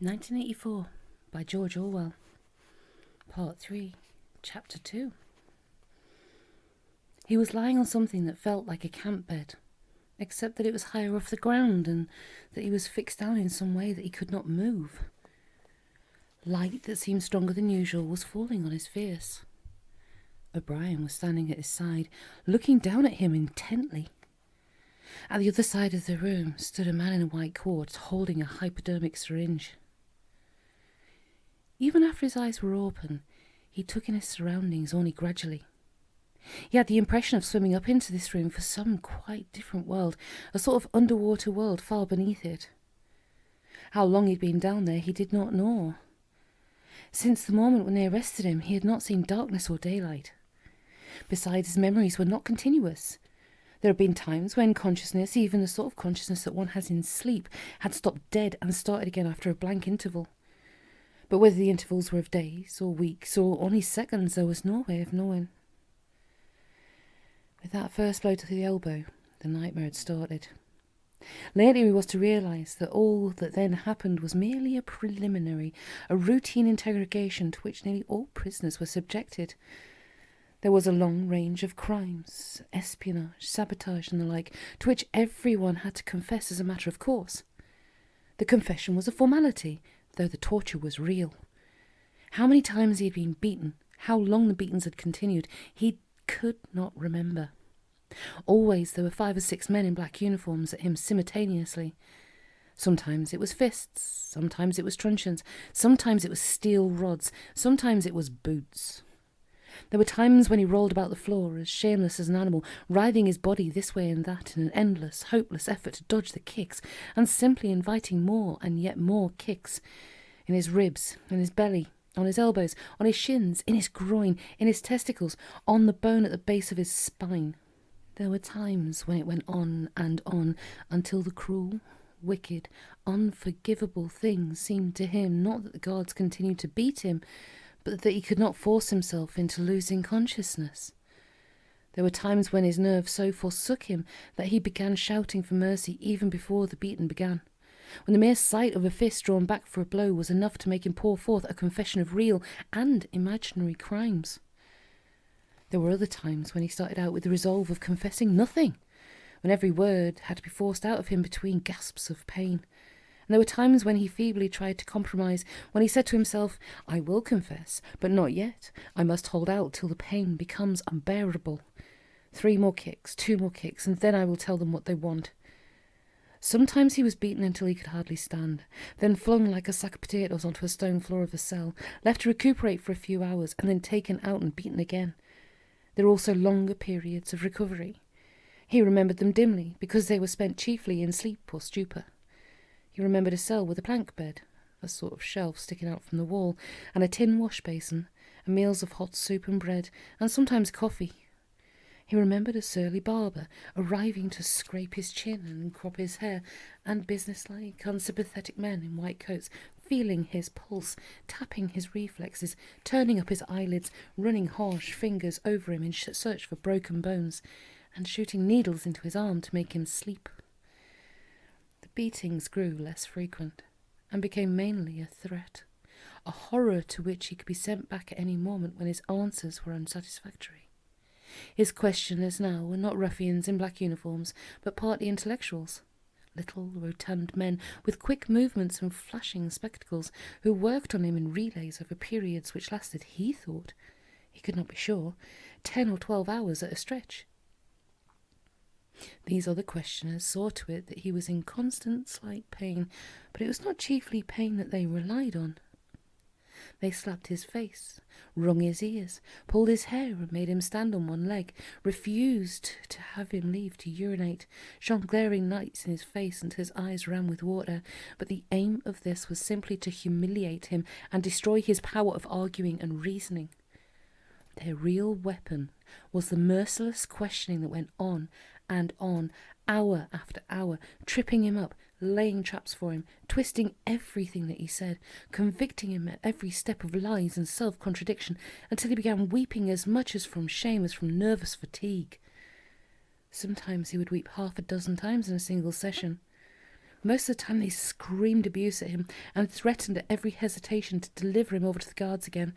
1984 by George Orwell. Part 3, Chapter 2. He was lying on something that felt like a camp bed, except that it was higher off the ground and that he was fixed down in some way that he could not move. Light that seemed stronger than usual was falling on his face. O'Brien was standing at his side, looking down at him intently. At the other side of the room stood a man in a white coat holding a hypodermic syringe. Even after his eyes were open, he took in his surroundings only gradually. He had the impression of swimming up into this room for some quite different world, a sort of underwater world far beneath it. How long he'd been down there he did not know. Since the moment when they arrested him, he had not seen darkness or daylight. Besides, his memories were not continuous. There had been times when consciousness, even the sort of consciousness that one has in sleep, had stopped dead and started again after a blank interval. But whether the intervals were of days or weeks or only seconds, there was no way of knowing. With that first blow to the elbow, the nightmare had started. Later he was to realise that all that then happened was merely a preliminary, a routine interrogation to which nearly all prisoners were subjected. There was a long range of crimes, espionage, sabotage and the like, to which everyone had to confess as a matter of course. The confession was a formality, though the torture was real. How many times he had been beaten, how long the beatings had continued, he could not remember. Always there were 5 or 6 men in black uniforms at him simultaneously. Sometimes it was fists, sometimes it was truncheons, sometimes it was steel rods, sometimes it was boots. There were times when he rolled about the floor as shameless as an animal, writhing his body this way and that in an endless, hopeless effort to dodge the kicks, and simply inviting more and yet more kicks in his ribs, in his belly, on his elbows, on his shins, in his groin, in his testicles, on the bone at the base of his spine. There were times when it went on until the cruel, wicked, unforgivable thing seemed to him not that the guards continued to beat him, but that he could not force himself into losing consciousness. There were times when his nerves so forsook him that he began shouting for mercy even before the beating began, when the mere sight of a fist drawn back for a blow was enough to make him pour forth a confession of real and imaginary crimes. There were other times when he started out with the resolve of confessing nothing, when every word had to be forced out of him between gasps of pain. And there were times when he feebly tried to compromise, when he said to himself, "I will confess, but not yet. I must hold out till the pain becomes unbearable. 3 more kicks, 2 more kicks, and then I will tell them what they want." Sometimes he was beaten until he could hardly stand, then flung like a sack of potatoes onto a stone floor of the cell, left to recuperate for a few hours, and then taken out and beaten again. There were also longer periods of recovery. He remembered them dimly, because they were spent chiefly in sleep or stupor. He remembered a cell with a plank bed, a sort of shelf sticking out from the wall, and a tin wash basin, and meals of hot soup and bread, and sometimes coffee. He remembered a surly barber arriving to scrape his chin and crop his hair, and businesslike, unsympathetic men in white coats feeling his pulse, tapping his reflexes, turning up his eyelids, running harsh fingers over him in search for broken bones, and shooting needles into his arm to make him sleep. The beatings grew less frequent, and became mainly a threat, a horror to which he could be sent back at any moment when his answers were unsatisfactory. His questioners now were not ruffians in black uniforms, but partly intellectuals, little rotund men with quick movements and flashing spectacles, who worked on him in relays over periods which lasted, he thought, he could not be sure, 10 or 12 hours at a stretch. These other questioners saw to it that he was in constant slight pain, but it was not chiefly pain that they relied on. They slapped his face, wrung his ears, pulled his hair and made him stand on one leg, refused to have him leave to urinate, shone glaring lights in his face until his eyes ran with water, but the aim of this was simply to humiliate him and destroy his power of arguing and reasoning. Their real weapon was the merciless questioning that went on, hour after hour, tripping him up, laying traps for him, twisting everything that he said, convicting him at every step of lies and self-contradiction, until he began weeping as much as from shame as from nervous fatigue. Sometimes he would weep 6 times in a single session. Most of the time they screamed abuse at him and threatened at every hesitation to deliver him over to the guards again.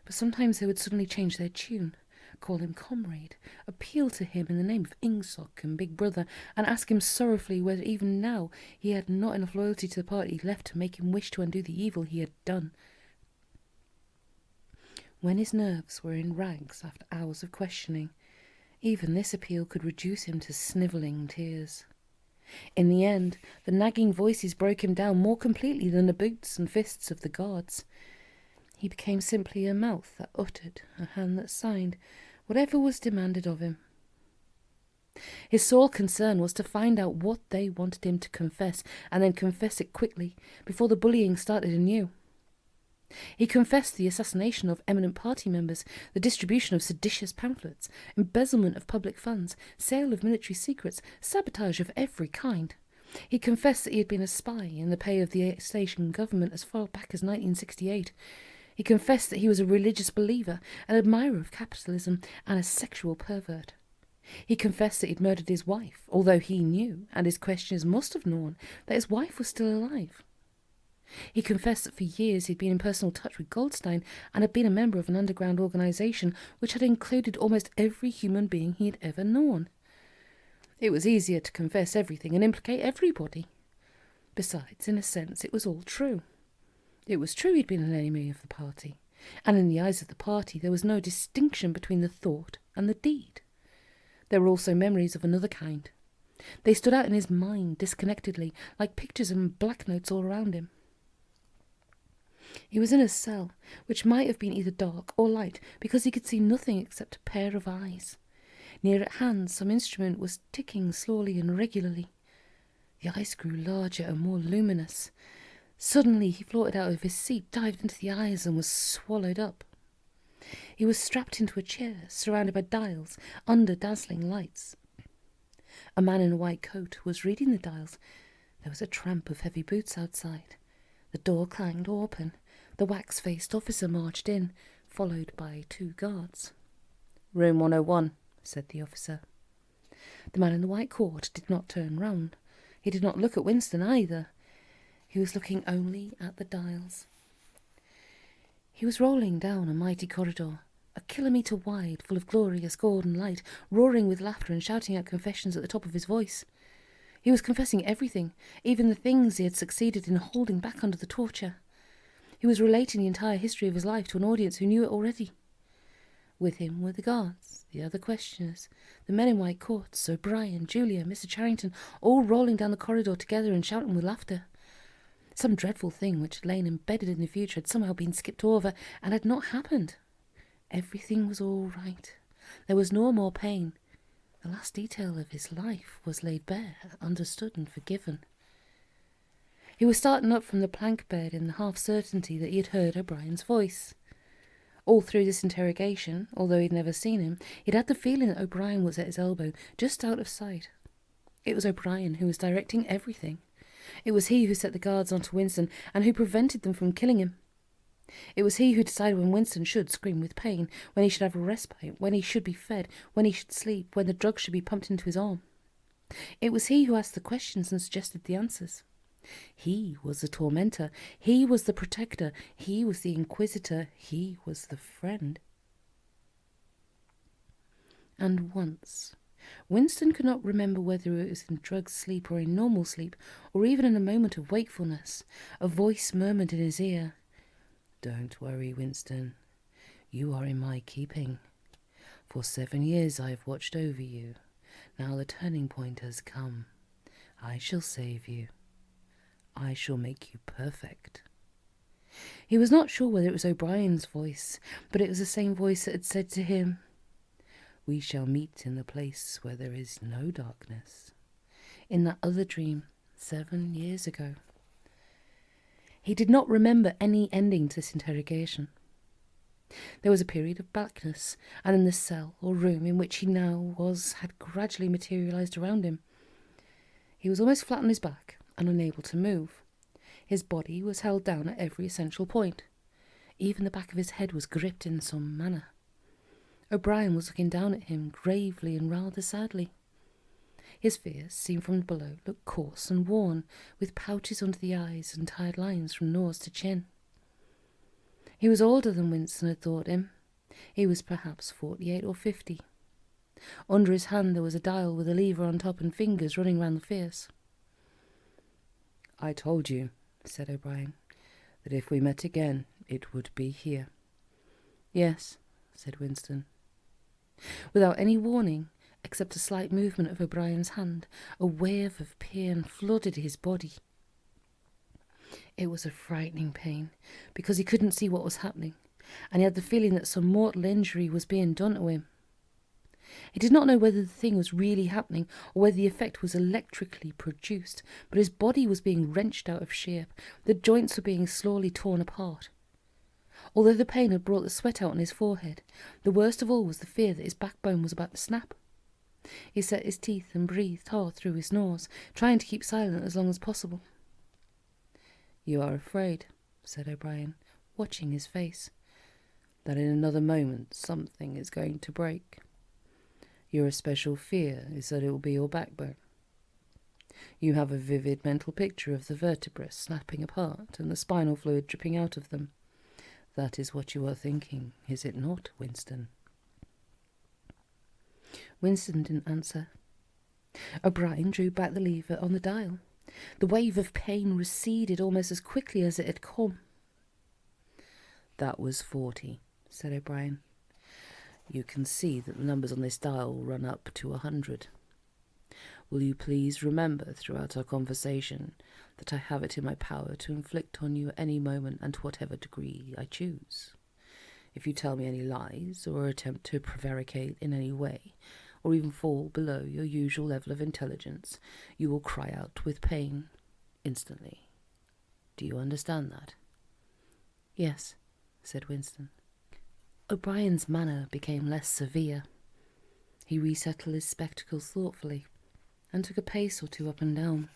But sometimes they would suddenly change their tune, call him comrade, appeal to him in the name of Ingsoc and Big Brother, and ask him sorrowfully whether even now he had not enough loyalty to the party left to make him wish to undo the evil he had done. When his nerves were in rags after hours of questioning, even this appeal could reduce him to snivelling tears. In the end, the nagging voices broke him down more completely than the boots and fists of the guards. He became simply a mouth that uttered, a hand that signed, whatever was demanded of him. His sole concern was to find out what they wanted him to confess, and then confess it quickly, before the bullying started anew. He confessed the assassination of eminent party members, the distribution of seditious pamphlets, embezzlement of public funds, sale of military secrets, sabotage of every kind. He confessed that he had been a spy in the pay of the station government as far back as 1968. He confessed that he was a religious believer, an admirer of capitalism, and a sexual pervert. He confessed that he'd murdered his wife, although he knew, and his questioners must have known, that his wife was still alive. He confessed that for years he'd been in personal touch with Goldstein and had been a member of an underground organisation which had included almost every human being he had ever known. It was easier to confess everything and implicate everybody. Besides, in a sense, it was all true. It was true he'd been an enemy of the party, and in the eyes of the party there was no distinction between the thought and the deed. There were also memories of another kind. They stood out in his mind disconnectedly, like pictures and black notes all around him. He was in a cell, which might have been either dark or light, because he could see nothing except a pair of eyes. Near at hand, some instrument was ticking slowly and regularly. The eyes grew larger and more luminous. Suddenly he floated out of his seat, dived into the eyes, and was swallowed up. He was strapped into a chair, surrounded by dials, under dazzling lights. A man in a white coat was reading the dials. There was a tramp of heavy boots outside. The door clanged open. The wax-faced officer marched in, followed by 2 guards. "Room 101, said the officer. The man in the white coat did not turn round. He did not look at Winston either. He was looking only at the dials. He was rolling down a mighty corridor, a kilometre wide, full of glorious golden light, roaring with laughter and shouting out confessions at the top of his voice. He was confessing everything, even the things he had succeeded in holding back under the torture. He was relating the entire history of his life to an audience who knew it already. With him were the guards, the other questioners, the men in white coats, O'Brien, Julia, Mr. Charrington, all rolling down the corridor together and shouting with laughter. Some dreadful thing which had lain embedded in the future had somehow been skipped over and had not happened. Everything was all right. There was no more pain. The last detail of his life was laid bare, understood and forgiven. He was starting up from the plank bed in the half-certainty that he had heard O'Brien's voice. All through this interrogation, although he'd never seen him, he'd had the feeling that O'Brien was at his elbow, just out of sight. It was O'Brien who was directing everything. It was he who set the guards onto Winston and who prevented them from killing him. It was he who decided when Winston should scream with pain, when he should have a respite, when he should be fed, when he should sleep, when the drugs should be pumped into his arm. It was he who asked the questions and suggested the answers. He was the tormentor, he was the protector, he was the inquisitor, he was the friend. And once, Winston could not remember whether it was in drug sleep or in normal sleep, or even in a moment of wakefulness, a voice murmured in his ear, "Don't worry, Winston. You are in my keeping. For 7 years I have watched over you. Now the turning point has come. I shall save you. I shall make you perfect." He was not sure whether it was O'Brien's voice, but it was the same voice that had said to him, "We shall meet in the place where there is no darkness," in that other dream 7 years ago. He did not remember any ending to this interrogation. There was a period of blackness, and then the cell or room in which he now was had gradually materialised around him. He was almost flat on his back and unable to move. His body was held down at every essential point. Even the back of his head was gripped in some manner. O'Brien was looking down at him gravely and rather sadly. His face, seen from below, looked coarse and worn, with pouches under the eyes and tired lines from nose to chin. He was older than Winston had thought him. He was perhaps 48 or 50. Under his hand there was a dial with a lever on top and fingers running round the face. "I told you," said O'Brien, "that if we met again, it would be here." "Yes," said Winston. Without any warning, except a slight movement of O'Brien's hand, a wave of pain flooded his body. It was a frightening pain, because he couldn't see what was happening, and he had the feeling that some mortal injury was being done to him. He did not know whether the thing was really happening or whether the effect was electrically produced, but his body was being wrenched out of shape. The joints were being slowly torn apart. Although the pain had brought the sweat out on his forehead, the worst of all was the fear that his backbone was about to snap. He set his teeth and breathed hard through his nose, trying to keep silent as long as possible. "You are afraid," said O'Brien, watching his face, "that in another moment something is going to break. Your especial fear is that it will be your backbone. You have a vivid mental picture of the vertebrae snapping apart and the spinal fluid dripping out of them. That is what you are thinking, is it not, Winston?" Winston didn't answer. O'Brien drew back the lever on the dial. The wave of pain receded almost as quickly as it had come. "That was 40, said O'Brien. "You can see that the numbers on this dial run up to 100. Will you please remember throughout our conversation that I have it in my power to inflict on you at any moment and to whatever degree I choose. If you tell me any lies or attempt to prevaricate in any way, or even fall below your usual level of intelligence, you will cry out with pain instantly. Do you understand that?" "Yes," said Winston. O'Brien's manner became less severe. He resettled his spectacles thoughtfully and took a pace or two up and down.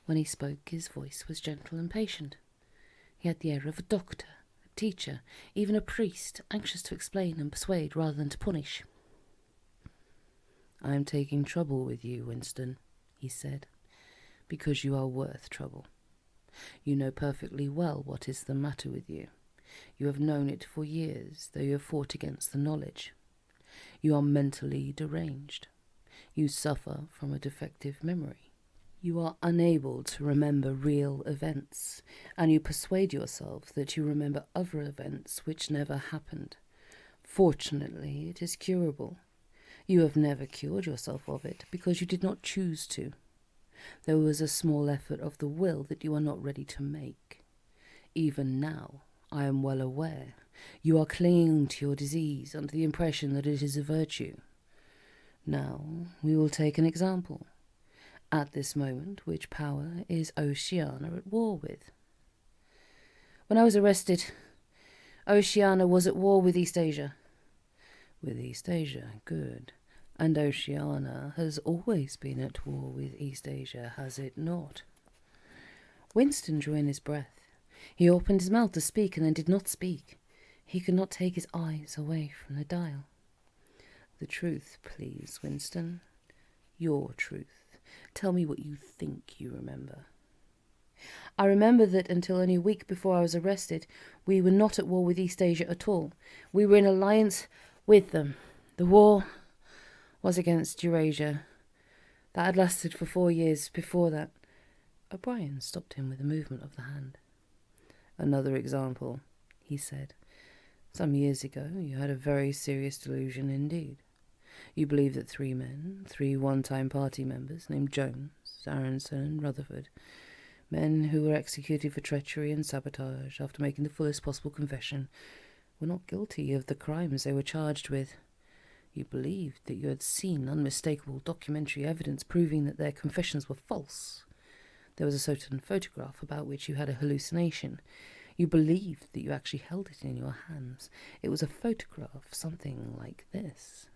When he spoke, his voice was gentle and patient. He had the air of a doctor, a teacher, even a priest, anxious to explain and persuade rather than to punish. "I am taking trouble with you, Winston," he said, "because you are worth trouble. You know perfectly well what is the matter with you. You have known it for years, though you have fought against the knowledge. You are mentally deranged. You suffer from a defective memory. You are unable to remember real events, and you persuade yourself that you remember other events which never happened. Fortunately, it is curable. You have never cured yourself of it because you did not choose to. There was a small effort of the will that you are not ready to make. Even now, I am well aware, you are clinging to your disease under the impression that it is a virtue. Now, we will take an example. At this moment, which power is Oceania at war with?" "When I was arrested, Oceania was at war with East Asia." "With East Asia, good. And Oceania has always been at war with East Asia, has it not?" Winston drew in his breath. He opened his mouth to speak and then did not speak. He could not take his eyes away from the dial. "The truth, please, Winston. Your truth. Tell me what you think you remember." "I remember that until only a week before I was arrested, we were not at war with East Asia at all. We were in alliance with them. The war was against Eurasia. That had lasted for 4 years before that." O'Brien stopped him with a movement of the hand. "Another example," he said. "Some years ago you had a very serious delusion indeed. You believed that 3 men, 3 one-time party members named Jones, Aronson and Rutherford, men who were executed for treachery and sabotage after making the fullest possible confession, were not guilty of the crimes they were charged with. You believed that you had seen unmistakable documentary evidence proving that their confessions were false. There was a certain photograph about which you had a hallucination. You believed that you actually held it in your hands. It was a photograph, something like this."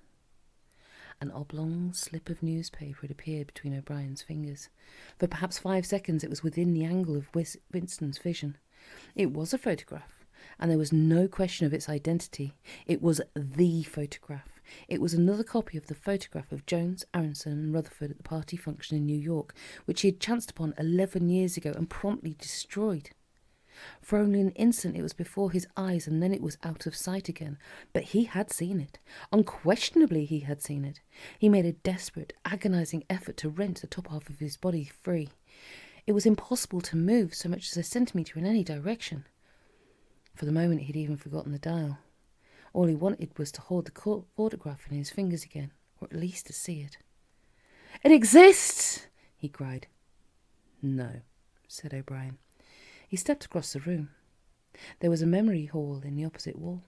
An oblong slip of newspaper had appeared between O'Brien's fingers. For perhaps 5 seconds it was within the angle of Winston's vision. It was a photograph, and there was no question of its identity. It was the photograph. It was another copy of the photograph of Jones, Aronson and Rutherford at the party function in New York, which he had chanced upon 11 years ago and promptly destroyed. For only an instant it was before his eyes, and then it was out of sight again. But he had seen it. Unquestionably he had seen it. He made a desperate, agonizing effort to wrench the top half of his body free. It was impossible to move so much as a centimetre in any direction. For the moment he'd even forgotten the dial. All he wanted was to hold the photograph in his fingers again, or at least to see it. "It exists!" he cried. "No," said O'Brien. He stepped across the room. There was a memory hall in the opposite wall.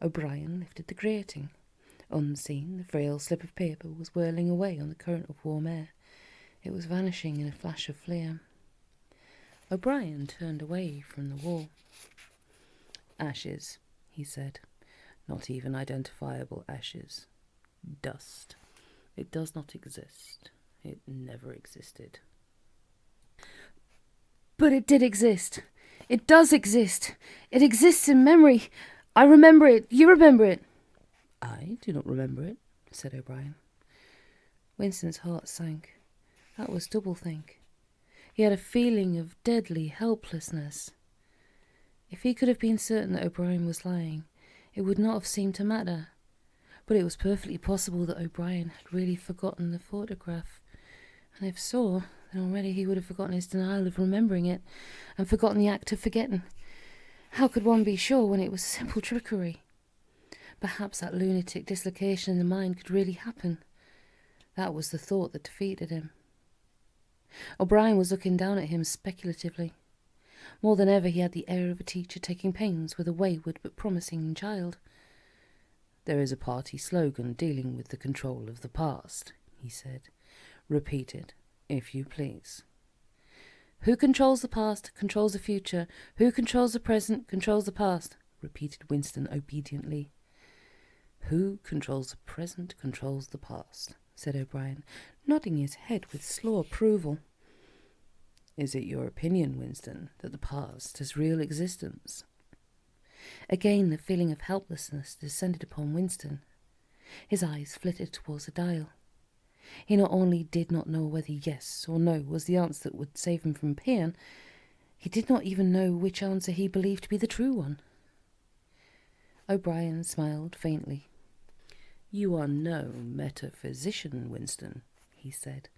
O'Brien lifted the grating. Unseen, the frail slip of paper was whirling away on the current of warm air. It was vanishing in a flash of flame. O'Brien turned away from the wall. "Ashes," he said. "Not even identifiable ashes. Dust. It does not exist. It never existed." "But it did exist. It does exist. It exists in memory. I remember it. You remember it." "I do not remember it," said O'Brien. Winston's heart sank. That was doublethink. He had a feeling of deadly helplessness. If he could have been certain that O'Brien was lying, it would not have seemed to matter. But it was perfectly possible that O'Brien had really forgotten the photograph. And if so, then already he would have forgotten his denial of remembering it, and forgotten the act of forgetting. How could one be sure when it was simple trickery? Perhaps that lunatic dislocation in the mind could really happen. That was the thought that defeated him. O'Brien was looking down at him speculatively. More than ever he had the air of a teacher taking pains with a wayward but promising child. "There is a party slogan dealing with the control of the past," he said. "Repeat it, if you please." "Who controls the past, controls the future. Who controls the present, controls the past," repeated Winston obediently. "Who controls the present, controls the past," said O'Brien, nodding his head with slow approval. "Is it your opinion, Winston, that the past has real existence?" Again the feeling of helplessness descended upon Winston. His eyes flitted towards the dial. He not only did not know whether yes or no was the answer that would save him from pain, he did not even know which answer he believed to be the true one. O'Brien smiled faintly. "You are no metaphysician, Winston," he said.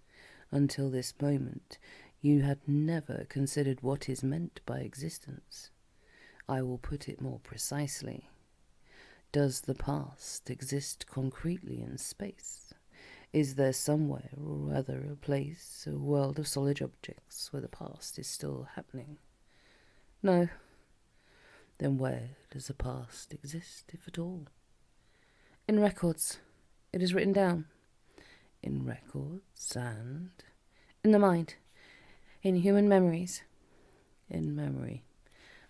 "Until this moment you had never considered what is meant by existence. I will put it more precisely. Does the past exist concretely in space? Is there somewhere or other a place, a world of solid objects, where the past is still happening? No. Then where does the past exist, if at all?" "In records. It is written down." "In records and—" "In the mind. In human memories." "In memory.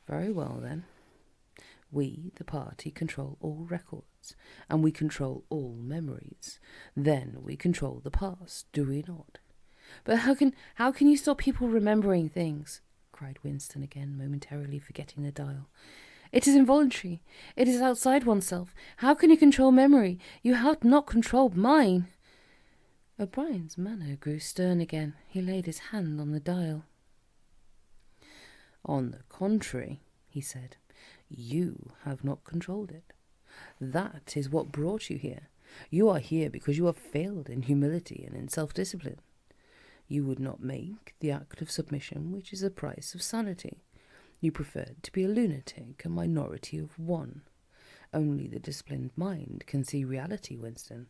Very well, then. We, the party, control all records, and we control all memories. Then we control the past, do we not?" "But how can you stop people remembering things?" cried Winston again, momentarily forgetting the dial. "It is involuntary. It is outside oneself. How can you control memory? You have not controlled mine." O'Brien's manner grew stern again. He laid his hand on the dial. "On the contrary," he said, "you have not controlled it. That is what brought you here. You are here because you have failed in humility and in self-discipline. You would not make the act of submission which is the price of sanity. You preferred to be a lunatic, a minority of one. Only the disciplined mind can see reality, Winston.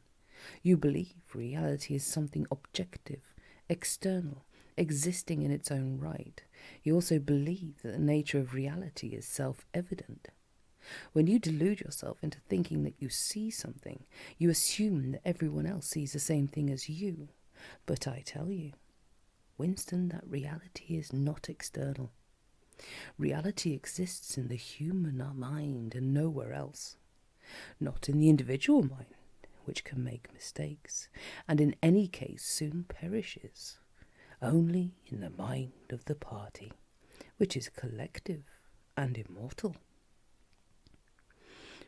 You believe reality is something objective, external, existing in its own right. You also believe that the nature of reality is self-evident. When you delude yourself into thinking that you see something, you assume that everyone else sees the same thing as you. But I tell you, Winston, that reality is not external. Reality exists in the human mind and nowhere else. Not in the individual mind, which can make mistakes, and in any case soon perishes. Only in the mind of the party, which is collective and immortal.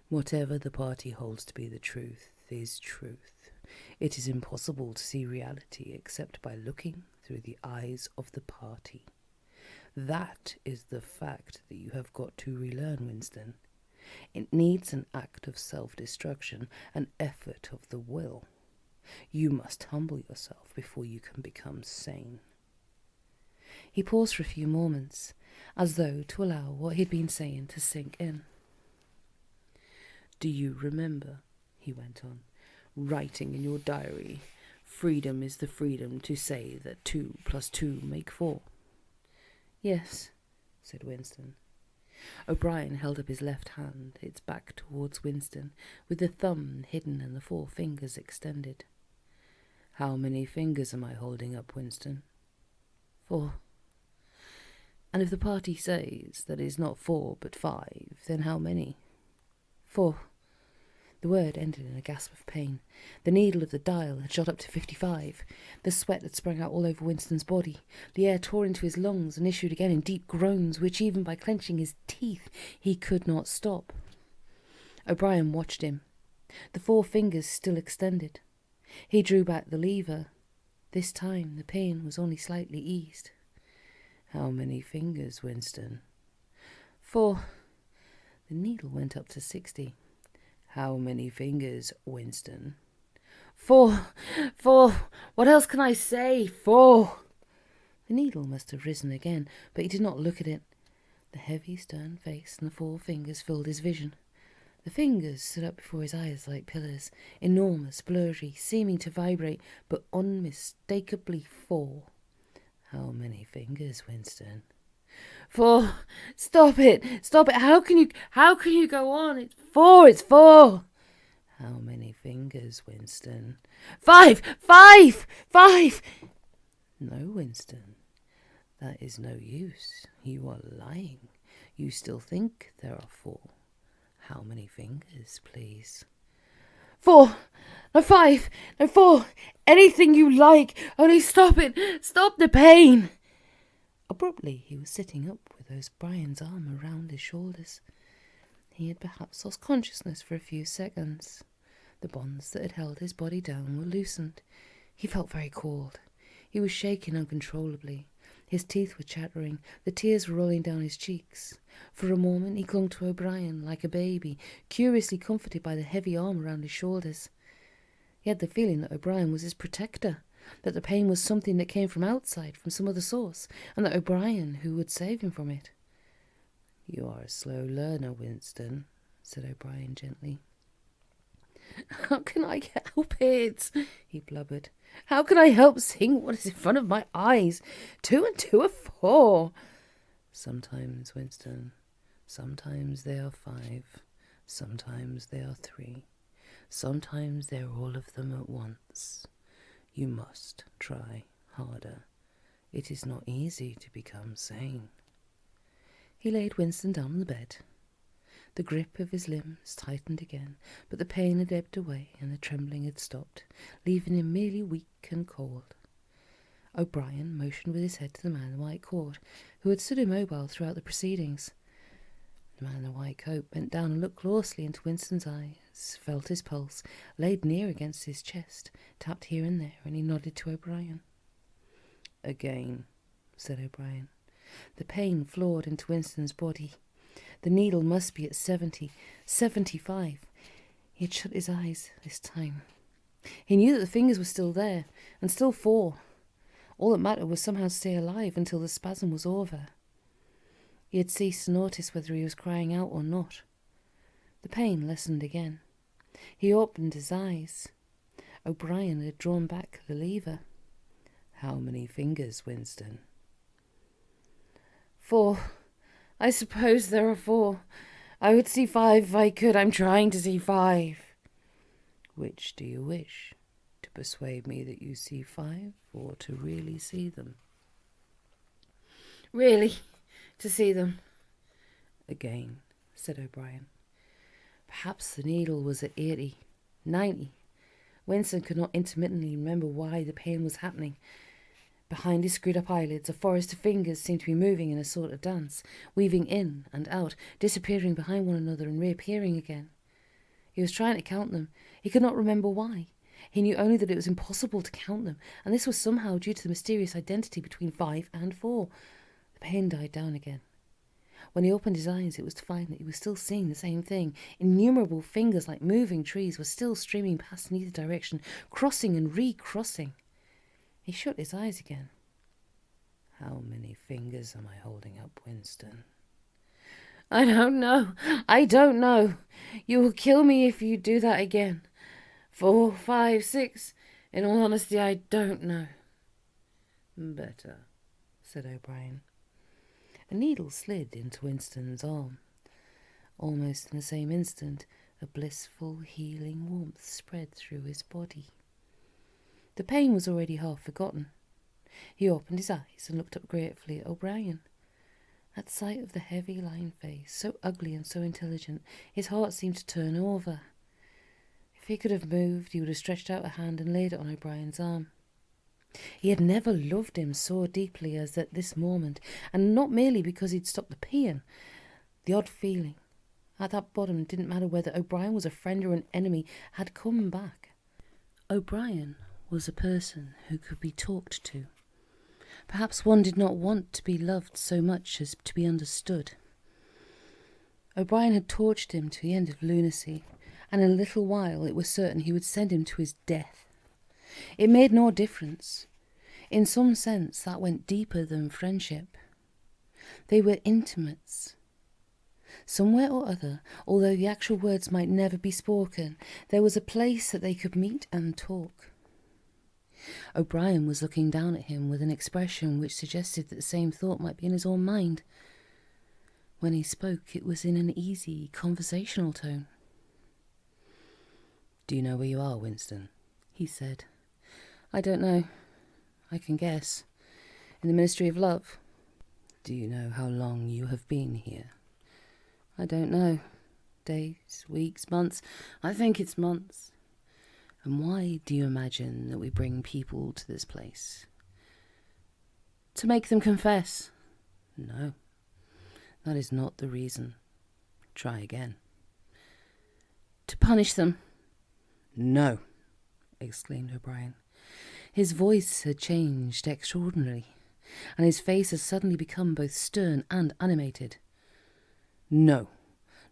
Whatever the party holds to be the truth, is truth. It is impossible to see reality except by looking through the eyes of the party. That is the fact that you have got to relearn, Winston. It needs an act of self-destruction, an effort of the will. You must humble yourself before you can become sane. He paused for a few moments, as though to allow what he'd been saying to sink in. Do you remember, he went on, writing in your diary, freedom is the freedom to say that 2 + 2 make 4? Yes, said Winston. O'Brien held up his left hand, its back towards Winston, with the thumb hidden and the 4 fingers extended. How many fingers am I holding up, Winston? 4. And if the party says that it is not 4 but 5, then how many? 4. The word ended in a gasp of pain. The needle of the dial had shot up to 55. The sweat had sprung out all over Winston's body. The air tore into his lungs and issued again in deep groans, which even by clenching his teeth he could not stop. O'Brien watched him, the 4 fingers still extended. He drew back the lever. This time the pain was only slightly eased. How many fingers, Winston? 4. The needle went up to 60. How many fingers, Winston? 4. 4. What else can I say? 4. The needle must have risen again, but he did not look at it. The heavy, stern face and the 4 fingers filled his vision. The fingers stood up before his eyes like pillars, enormous, blurry, seeming to vibrate, but unmistakably 4. How many fingers, Winston? 4. Stop it! Stop it! How can you go on? It's 4! It's 4! How many fingers, Winston? 5! 5! 5! No, Winston. That is no use. You are lying. You still think there are 4. How many fingers, please? 4! No, 5! No, 4! Anything you like! Only stop it! Stop the pain! Abruptly he was sitting up with O'Brien's arm around his shoulders. He had perhaps lost consciousness for a few seconds. The bonds that had held his body down were loosened. He felt very cold. He was shaking uncontrollably. His teeth were chattering. The tears were rolling down his cheeks. For a moment he clung to O'Brien like a baby, curiously comforted by the heavy arm around his shoulders. He had the feeling that O'Brien was his protector, that the pain was something that came from outside, from some other source, and that O'Brien who would save him from it. You are a slow learner, Winston, said O'Brien gently. How can I help it? He blubbered. How can I help seeing what is in front of my eyes? 2 and 2 are 4. Sometimes, Winston, sometimes they are 5. Sometimes they are 3. Sometimes they are all of them at once. You must try harder. It is not easy to become sane. He laid Winston down on the bed. The grip of his limbs tightened again, but the pain had ebbed away and the trembling had stopped, leaving him merely weak and cold. O'Brien motioned with his head to the man in the white coat, who had stood immobile throughout the proceedings. The man in the white coat bent down and looked closely into Winston's eyes, felt his pulse, laid near against his chest, tapped here and there, and he nodded to O'Brien. Again, said O'Brien. The pain flowed into Winston's body. The needle must be at 70, 75. He had shut his eyes this time. He knew that the fingers were still there, and still 4. All that mattered was somehow to stay alive until the spasm was over. He had ceased to notice whether he was crying out or not. The pain lessened again. He opened his eyes. O'Brien had drawn back the lever. How many fingers, Winston? 4. I suppose there are 4. I would see 5 if I could. I'm trying to see 5. Which do you wish? To persuade me that you see 5, or to really see them? Really, to see them. Again, said O'Brien. Perhaps the needle was at 80, 90. Winston could not intermittently remember why the pain was happening. Behind his screwed-up eyelids, a forest of fingers seemed to be moving in a sort of dance, weaving in and out, disappearing behind one another and reappearing again. He was trying to count them. He could not remember why. He knew only that it was impossible to count them, and this was somehow due to the mysterious identity between 5 and 4. The pain died down again. When he opened his eyes, it was to find that he was still seeing the same thing. Innumerable fingers like moving trees were still streaming past in either direction, crossing and recrossing. He shut his eyes again. How many fingers am I holding up, Winston? I don't know. I don't know. You will kill me if you do that again. 4, 5, 6. In all honesty, I don't know. Better, said O'Brien. A needle slid into Winston's arm. Almost in the same instant, a blissful, healing warmth spread through his body. The pain was already half forgotten. He opened his eyes and looked up gratefully at O'Brien. At sight of the heavy, lined face, so ugly and so intelligent, his heart seemed to turn over. If he could have moved, he would have stretched out a hand and laid it on O'Brien's arm. He had never loved him so deeply as at this moment, and not merely because he'd stopped the pain. The odd feeling, at that bottom, didn't matter whether O'Brien was a friend or an enemy, had come back. O'Brien was a person who could be talked to. Perhaps one did not want to be loved so much as to be understood. O'Brien had tortured him to the end of lunacy, and in a little while it was certain he would send him to his death. It made no difference. In some sense that went deeper than friendship. They were intimates. Somewhere or other, although the actual words might never be spoken, there was a place that they could meet and talk. O'Brien was looking down at him with an expression which suggested that the same thought might be in his own mind. When he spoke, it was in an easy, conversational tone. "Do you know where you are, Winston?" he said. "I don't know. I can guess. In the Ministry of Love." "Do you know how long you have been here?" "I don't know. Days, weeks, months. I think it's months." "And why do you imagine that we bring people to this place?" "To make them confess." "No, that is not the reason. Try again." "To punish them." "No," exclaimed O'Brien. His voice had changed extraordinarily, and his face had suddenly become both stern and animated. "No,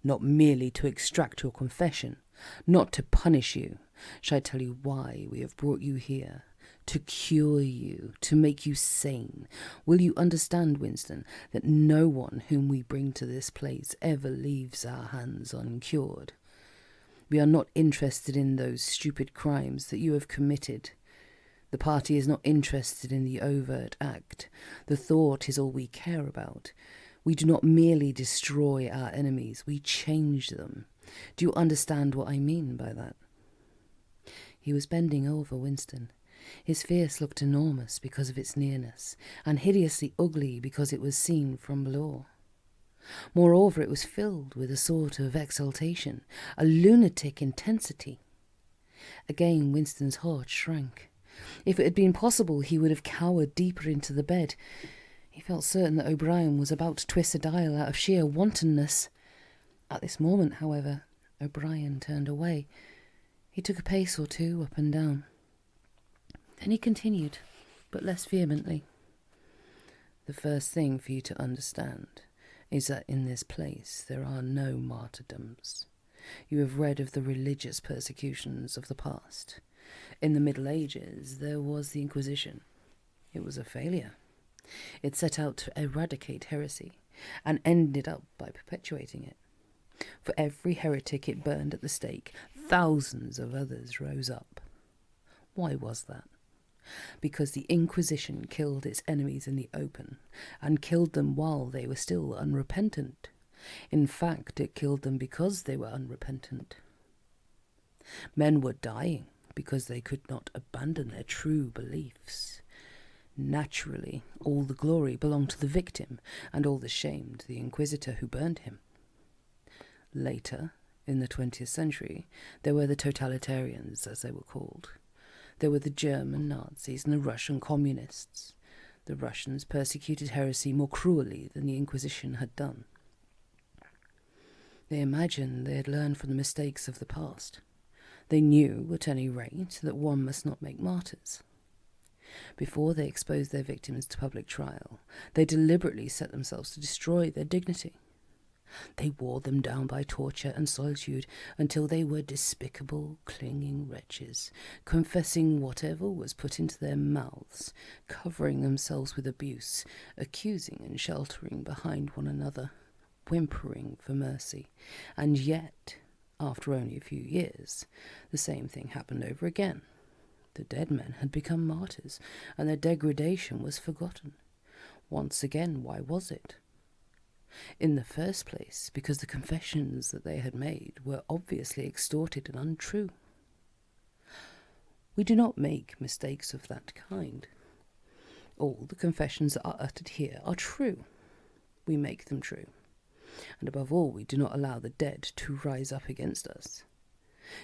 not merely to extract your confession, not to punish you. Shall I tell you why we have brought you here? To cure you, to make you sane. Will you understand, Winston, that no one whom we bring to this place ever leaves our hands uncured? We are not interested in those stupid crimes that you have committed. The party is not interested in the overt act. The thought is all we care about. We do not merely destroy our enemies, we change them. Do you understand what I mean by that?" He was bending over Winston. His face looked enormous because of its nearness, and hideously ugly because it was seen from below. Moreover, it was filled with a sort of exultation, a lunatic intensity. Again Winston's heart shrank. If it had been possible, he would have cowered deeper into the bed. He felt certain that O'Brien was about to twist a dial out of sheer wantonness. At this moment, however, O'Brien turned away. He took a pace or two up and down. Then he continued, but less vehemently. "The first thing for you to understand is that in this place there are no martyrdoms. You have read of the religious persecutions of the past. In the Middle Ages there was the Inquisition. It was a failure. It set out to eradicate heresy, and ended up by perpetuating it. For every heretic it burned at the stake, thousands of others rose up. Why was that? Because the Inquisition killed its enemies in the open, and killed them while they were still unrepentant. In fact, it killed them because they were unrepentant. Men were dying because they could not abandon their true beliefs. Naturally, all the glory belonged to the victim, and all the shame to the inquisitor who burned him. Later, in the 20th century, there were the totalitarians, as they were called. There were the German Nazis and the Russian communists. The Russians persecuted heresy more cruelly than the Inquisition had done. They imagined they had learned from the mistakes of the past. They knew, at any rate, that one must not make martyrs. Before they exposed their victims to public trial, they deliberately set themselves to destroy their dignity. They wore them down by torture and solitude until they were despicable, clinging wretches, confessing whatever was put into their mouths, covering themselves with abuse, accusing and sheltering behind one another, whimpering for mercy. And yet, after only a few years, the same thing happened over again. The dead men had become martyrs, and their degradation was forgotten. Once again, why was it? In the first place, because the confessions that they had made were obviously extorted and untrue. We do not make mistakes of that kind. All the confessions that are uttered here are true. We make them true. And above all, we do not allow the dead to rise up against us.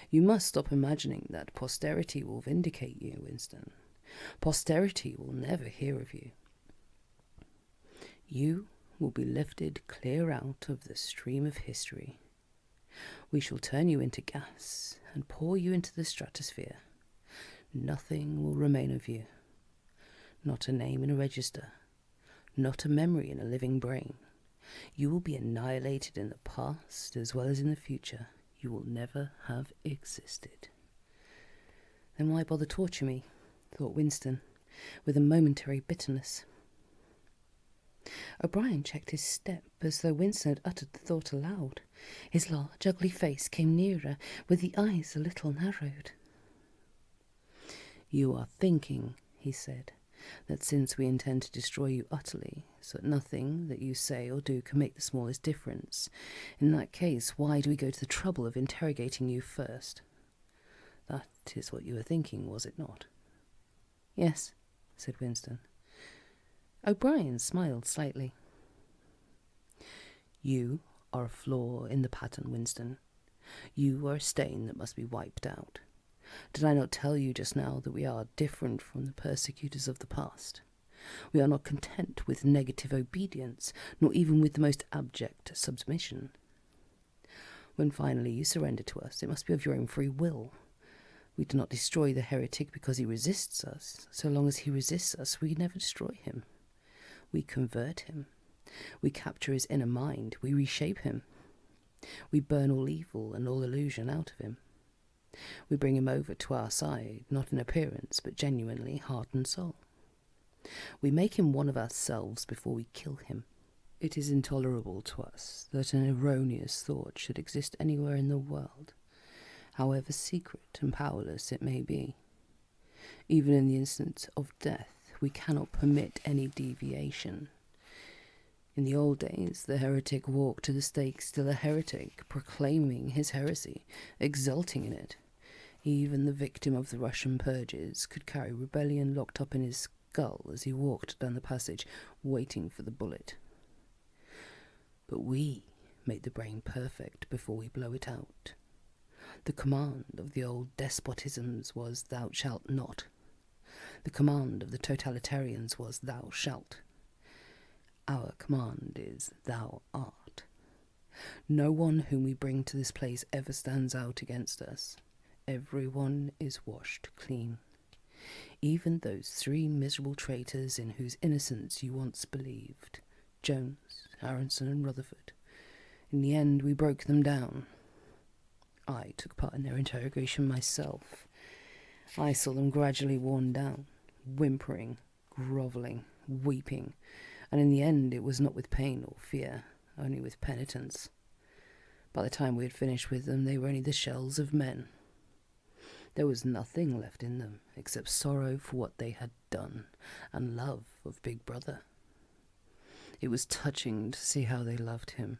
You must stop imagining that posterity will vindicate you, Winston. Posterity will never hear of you. You will be lifted clear out of the stream of history. We shall turn you into gas and pour you into the stratosphere. Nothing will remain of you. Not a name in a register. Not a memory in a living brain. You will be annihilated in the past as well as in the future. You will never have existed. Then why bother torture me? Thought Winston, with a momentary bitterness. O'Brien checked his step as though Winston had uttered the thought aloud. His large, ugly face came nearer, with the eyes a little narrowed. You are thinking, he said, that since we intend to destroy you utterly, so that nothing that you say or do can make the smallest difference, in that case, why do we go to the trouble of interrogating you first? That is what you were thinking, was it not? Yes, said Winston. O'Brien smiled slightly. You are a flaw in the pattern, Winston. You are a stain that must be wiped out. Did I not tell you just now that we are different from the persecutors of the past? We are not content with negative obedience, nor even with the most abject submission. When finally you surrender to us, it must be of your own free will. We do not destroy the heretic because he resists us. So long as he resists us, we never destroy him. We convert him. We capture his inner mind. We reshape him. We burn all evil and all illusion out of him. We bring him over to our side, not in appearance, but genuinely, heart and soul. We make him one of ourselves before we kill him. It is intolerable to us that an erroneous thought should exist anywhere in the world, however secret and powerless it may be. Even in the instance of death, we cannot permit any deviation. In the old days, the heretic walked to the stake still a heretic, proclaiming his heresy, exulting in it. Even the victim of the Russian purges could carry rebellion locked up in his skull as he walked down the passage, waiting for the bullet. But we make the brain perfect before we blow it out. The command of the old despotisms was, "Thou shalt not." The command of the totalitarians was, "Thou shalt." Our command is, "Thou art." No one whom we bring to this place ever stands out against us. Everyone is washed clean. Even those 3 miserable traitors in whose innocence you once believed, Jones, Aronson, and Rutherford. In the end, we broke them down. I took part in their interrogation myself. I saw them gradually worn down, whimpering, grovelling, weeping, and in the end it was not with pain or fear, only with penitence. By the time we had finished with them, they were only the shells of men. There was nothing left in them except sorrow for what they had done and love of Big Brother. It was touching to see how they loved him.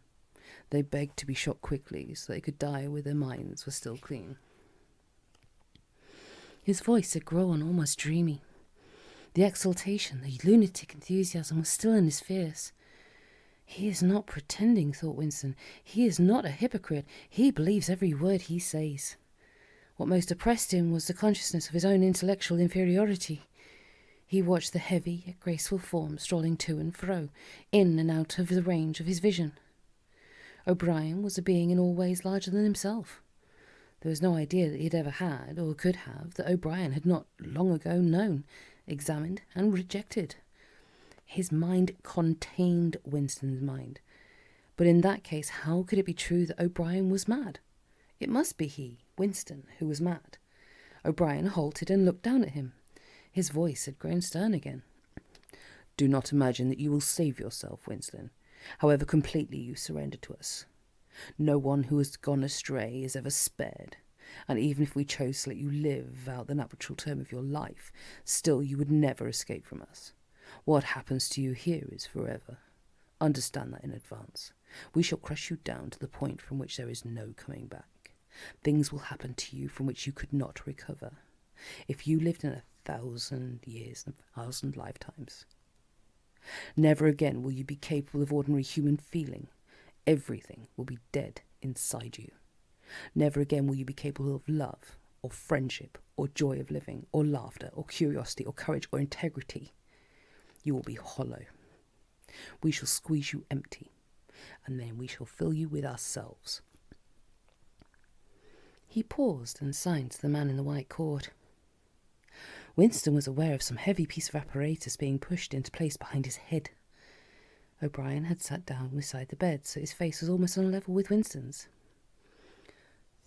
They begged to be shot quickly so they could die where their minds were still clean. His voice had grown almost dreamy. The exultation, the lunatic enthusiasm was still in his face. He is not pretending, thought Winston. He is not a hypocrite. He believes every word he says. What most oppressed him was the consciousness of his own intellectual inferiority. He watched the heavy yet graceful form strolling to and fro, in and out of the range of his vision. O'Brien was a being in all ways larger than himself. There was no idea that he had ever had, or could have, that O'Brien had not long ago known, examined and rejected. His mind contained Winston's mind. But in that case, how could it be true that O'Brien was mad? It must be he, Winston, who was mad. O'Brien halted and looked down at him. His voice had grown stern again. "Do not imagine that you will save yourself, Winston, however completely you surrender to us. No one who has gone astray is ever spared, and even if we chose to let you live out the natural term of your life, still you would never escape from us. What happens to you here is forever. Understand that in advance. We shall crush you down to the point from which there is no coming back. Things will happen to you from which you could not recover. If you lived in 1,000 years and 1,000 lifetimes, never again will you be capable of ordinary human feeling. Everything will be dead inside you. Never again will you be capable of love, or friendship, or joy of living, or laughter, or curiosity, or courage, or integrity. You will be hollow. We shall squeeze you empty, and then we shall fill you with ourselves." He paused and signed to the man in the white coat. Winston was aware of some heavy piece of apparatus being pushed into place behind his head. O'Brien had sat down beside the bed, so his face was almost on a level with Winston's.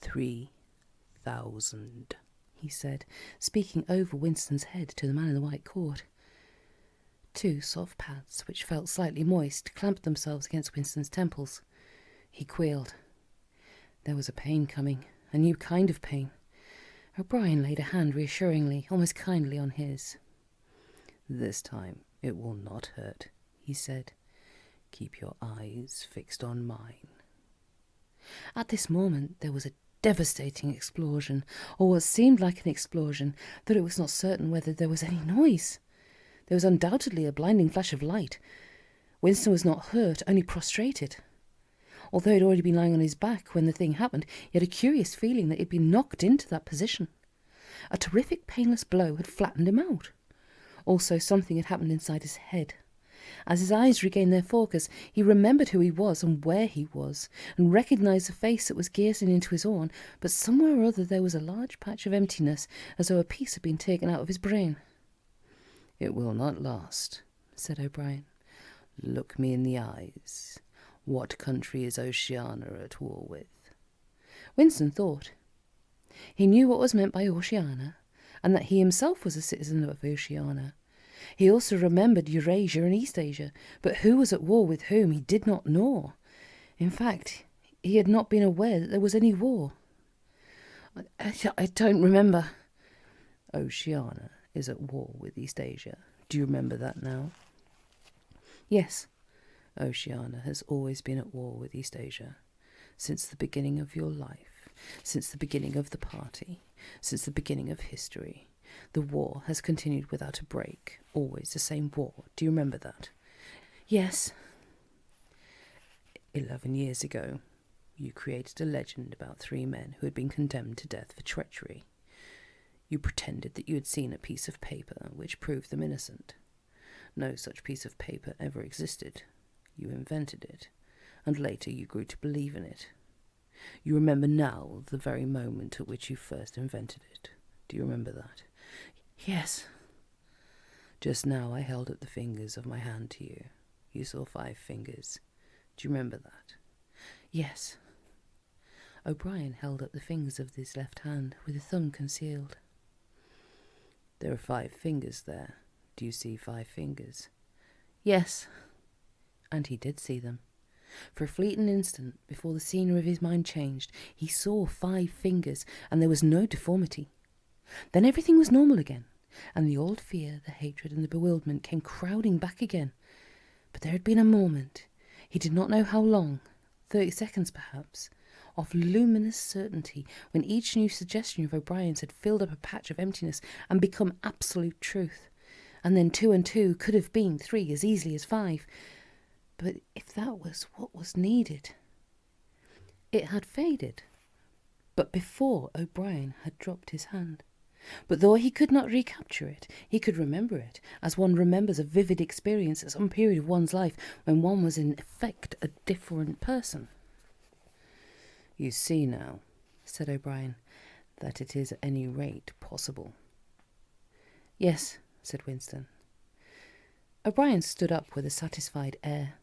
3,000, he said, speaking over Winston's head to the man in the white coat. Two soft pads, which felt slightly moist, clamped themselves against Winston's temples. He quailed. There was a pain coming, a new kind of pain. O'Brien laid a hand reassuringly, almost kindly, on his. "This time it will not hurt," he said. "Keep your eyes fixed on mine." At this moment there was a devastating explosion, or what seemed like an explosion, though it was not certain whether there was any noise. There was undoubtedly a blinding flash of light. Winston was not hurt, only prostrated. Although he had already been lying on his back when the thing happened, he had a curious feeling that he had been knocked into that position. A terrific painless blow had flattened him out. Also, something had happened inside his head. As his eyes regained their focus, he remembered who he was and where he was, and recognised the face that was gazing into his own, but somewhere or other there was a large patch of emptiness, as though a piece had been taken out of his brain. "It will not last," said O'Brien. "Look me in the eyes. What country is Oceania at war with?" Winston thought. He knew what was meant by Oceania, and that he himself was a citizen of Oceania. He also remembered Eurasia and Eastasia, but who was at war with whom he did not know. In fact, he had not been aware that there was any war. I don't remember." "Oceania is at war with Eastasia. Do you remember that now?" "Yes." "Oceania has always been at war with Eastasia. Since the beginning of your life, since the beginning of the party, since the beginning of history. The war has continued without a break, always the same war. Do you remember that?" "Yes." 11 years ago, you created a legend about 3 men who had been condemned to death for treachery. You pretended that you had seen a piece of paper which proved them innocent. No such piece of paper ever existed. You invented it, and later you grew to believe in it. You remember now the very moment at which you first invented it. Do you remember that?" "Yes." "Just now I held up the fingers of my hand to you. You saw 5 fingers. Do you remember that?" "Yes." O'Brien held up the fingers of his left hand, with the thumb concealed. "There are 5 fingers there. Do you see 5 fingers?" "Yes." And he did see them. For a fleeting instant, before the scenery of his mind changed, he saw 5 fingers, and there was no deformity. Then everything was normal again, and the old fear, the hatred, and the bewilderment came crowding back again. But there had been a moment, he did not know how long, 30 seconds perhaps, of luminous certainty, when each new suggestion of O'Brien's had filled up a patch of emptiness and become absolute truth. And then 2 and 2 could have been 3 as easily as 5. But if that was what was needed... It had faded, but before O'Brien had dropped his hand. But though he could not recapture it, he could remember it, as one remembers a vivid experience at some period of one's life when one was in effect a different person. You see now, said O'Brien, that it is at any rate possible. Yes, said Winston. O'Brien stood up with a satisfied air.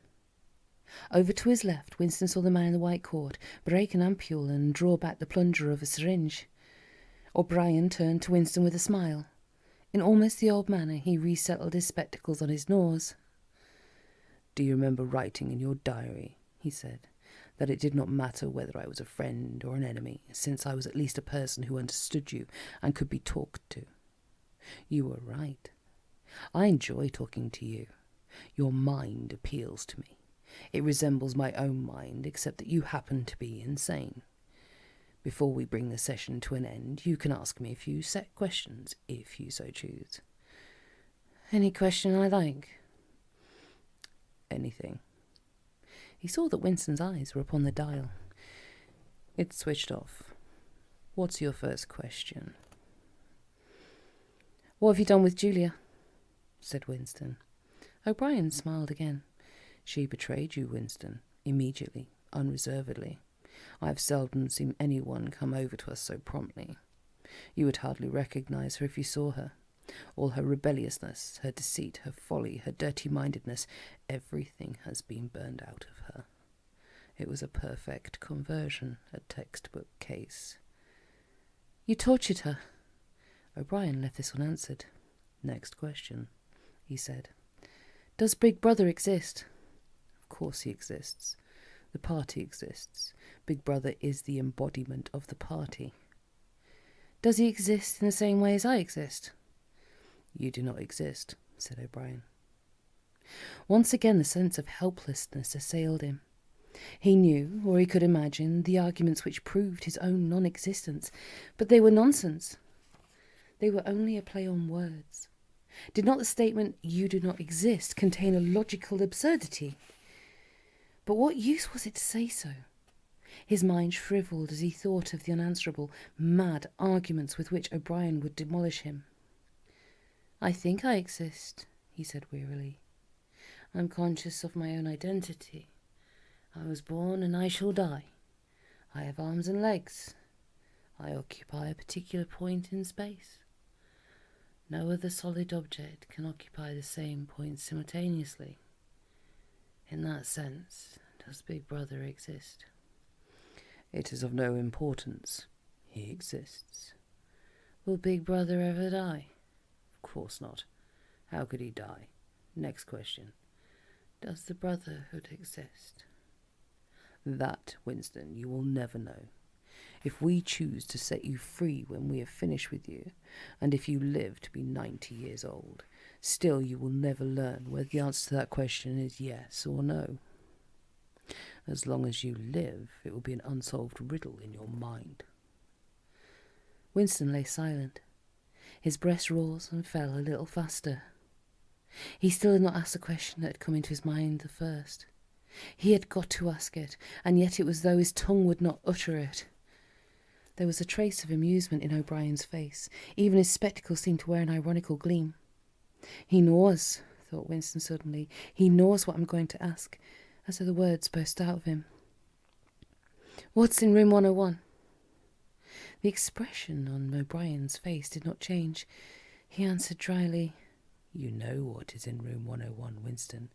Over to his left, Winston saw the man in the white coat break an ampule and draw back the plunger of a syringe. O'Brien turned to Winston with a smile. In almost the old manner, he resettled his spectacles on his nose. "Do you remember writing in your diary," he said, "that it did not matter whether I was a friend or an enemy, since I was at least a person who understood you and could be talked to? You were right. I enjoy talking to you. Your mind appeals to me. It resembles my own mind, except that you happen to be insane. Before we bring the session to an end, you can ask me a few set questions, if you so choose." "Any question I like." "Anything." He saw that Winston's eyes were upon the dial. It switched off. "What's your first question?" "What have you done with Julia?" said Winston. O'Brien smiled again. "She betrayed you, Winston, immediately, unreservedly. I have seldom seen anyone come over to us so promptly. You would hardly recognize her if you saw her. All her rebelliousness, her deceit, her folly, her dirty-mindedness, everything has been burned out of her. It was a perfect conversion, a textbook case." "You tortured her?" O'Brien left this unanswered. "Next question," he said. "Does Big Brother exist?" "Of course he exists. The party exists. Big Brother is the embodiment of the party." "Does he exist in the same way as I exist?" "You do not exist," said O'Brien. Once again the sense of helplessness assailed him. He knew, or he could imagine, the arguments which proved his own non-existence, but they were nonsense. They were only a play on words. Did not the statement, "you do not exist," contain a logical absurdity? But what use was it to say so? His mind shrivelled as he thought of the unanswerable, mad arguments with which O'Brien would demolish him. "I think I exist," he said wearily. "I'm conscious of my own identity. I was born and I shall die. I have arms and legs. I occupy a particular point in space. No other solid object can occupy the same point simultaneously. In that sense, does Big Brother exist?" "It is of no importance. He exists." "Will Big Brother ever die?" "Of course not. How could he die? Next question." "Does the Brotherhood exist?" "That, Winston, you will never know. If we choose to set you free when we have finished with you, and if you live to be 90 years old, still you will never learn whether the answer to that question is yes or no. As long as you live, it will be an unsolved riddle in your mind." Winston lay silent. His breast rose and fell a little faster. He still had not asked the question that had come into his mind the first. He had got to ask it, and yet it was as though his tongue would not utter it. There was a trace of amusement in O'Brien's face. Even his spectacles seemed to wear an ironical gleam. "He knows," thought Winston suddenly. "He knows what I'm going to ask," as though the words burst out of him. "What's in room 101? The expression on O'Brien's face did not change. He answered dryly, "You know what is in room 101, Winston.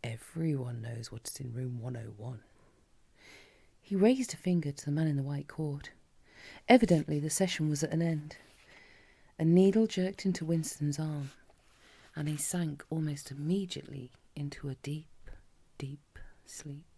Everyone knows what is in room 101. He raised a finger to the man in the white coat. Evidently the session was at an end. A needle jerked into Winston's arm, and he sank almost immediately into a deep, deep sleep.